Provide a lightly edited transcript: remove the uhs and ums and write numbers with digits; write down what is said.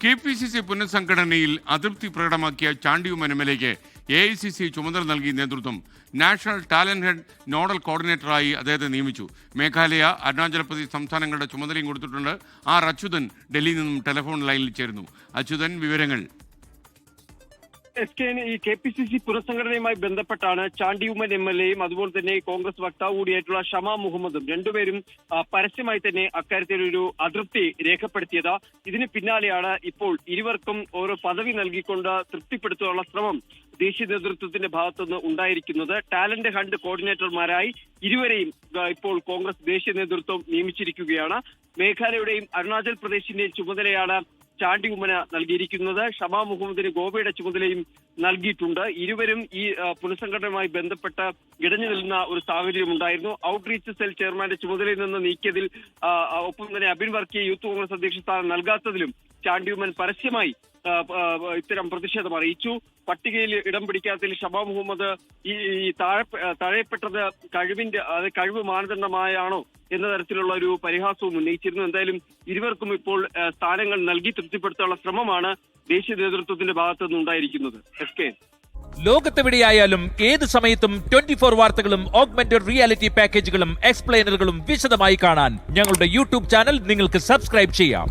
KPCC പുനഃസംഘടനയിൽ അതൃപ്തി പ്രകടമാക്കിയ Chandy Oommen MLA-ക്ക് AICC ചുമതല നൽകിയ നേതൃത്വം നാഷണൽ ടാലന്റ് ഹെഡ് നോഡൽ കോർഡിനേറ്ററായി അദ്ദേഹത്തെ നിയമിച്ചു. മേഘാലയ, അരുണാചൽ പ്രദേശ് സംസ്ഥാനങ്ങളുടെ ചുമതലയും കൊടുത്തിട്ടുണ്ട്. ആർ അച്യുതൻ ഡൽഹിയിൽ നിന്നും ടെലിഫോൺ ലൈനിൽ ചേരുന്നു. അച്യുതൻ, വിവരങ്ങൾ. ഈ KPCC പുനഃസംഘടനയുമായി ബന്ധപ്പെട്ടാണ് ചാണ്ടി ഉമ്മൻ MLA-യും അതുപോലെ തന്നെ കോൺഗ്രസ് വക്താവ് കൂടിയായിട്ടുള്ള ഷമാ മുഹമ്മദും രണ്ടുപേരും പരസ്യമായി തന്നെ അക്കാര്യത്തിൽ ഒരു അതൃപ്തി രേഖപ്പെടുത്തിയത്. ഇതിന് പിന്നാലെയാണ് ഇപ്പോൾ ഇരുവർക്കും ഓരോ പദവി നൽകിക്കൊണ്ട് തൃപ്തിപ്പെടുത്താനുള്ള ശ്രമം ദേശീയ നേതൃത്വത്തിന്റെ ഭാഗത്തുനിന്ന് ഉണ്ടായിരിക്കുന്നത്. ടാലന്റ് ഹണ്ട് കോർഡിനേറ്റർമാരായി ഇരുവരെയും ഇപ്പോൾ കോൺഗ്രസ് ദേശീയ നേതൃത്വം നിയമിച്ചിരിക്കുകയാണ്. മേഘാലയയുടെയും അരുണാചൽ പ്രദേശിന്റെയും ചുമതലയാണ് ചാണ്ടി ഉമ്മന് നൽകിയിരിക്കുന്നത്. ഷമാ മുഹമ്മദിന് ഗോവയുടെ ചുമതലയും നൽകിയിട്ടുണ്ട്. ഇരുവരും ഈ പുനഃസംഘടനയുമായി ബന്ധപ്പെട്ട് ഇടഞ്ഞു നിൽക്കുന്ന ഒരു സാഹചര്യം ഉണ്ടായിരുന്നു. ഔട്ട്റീച്ച് സെൽ ചെയർമാന്റെ ചുമതലയിൽ നിന്ന് നീക്കിയതിൽ ഒപ്പം തന്നെ അബിൻ വർക്കിയെ യൂത്ത് കോൺഗ്രസ് അധ്യക്ഷ സ്ഥാനം നൽകാത്തതിലും ചാണ്ടി ഉമ്മൻ പരസ്യമായി ഇത്തരം പ്രതിഷേധം അറിയിച്ചു. പട്ടികയിൽ ഇടം പിടിക്കാത്തതിൽ ഷമാ മുഹമ്മദ് ഈ താഴെപ്പെട്ടത് കഴിവ് മാനദണ്ഡമായാണോ എന്ന തരത്തിലുള്ള ഒരു പരിഹാസവും ഉന്നയിച്ചിരുന്നു. എന്തായാലും ഇരുവർക്കും ഇപ്പോൾ സ്ഥാനങ്ങൾ നൽകി തൃപ്തിപ്പെടുത്താനുള്ള ശ്രമമാണ് ദേശീയ നേതൃത്വത്തിന്റെ ഭാഗത്തു നിന്നുണ്ടായിരിക്കുന്നത്. ലോകത്തെവിടെയായാലും ഏത് സമയത്തും 24 വാർത്തകളും ഓഗ്മെന്റഡ് റിയാലിറ്റി പാക്കേജുകളും എക്സ്പ്ലെയിനറുകളും വിശദമായി കാണാൻ ഞങ്ങളുടെ YouTube ചാനൽ നിങ്ങൾക്ക് സബ്സ്ക്രൈബ് ചെയ്യാം.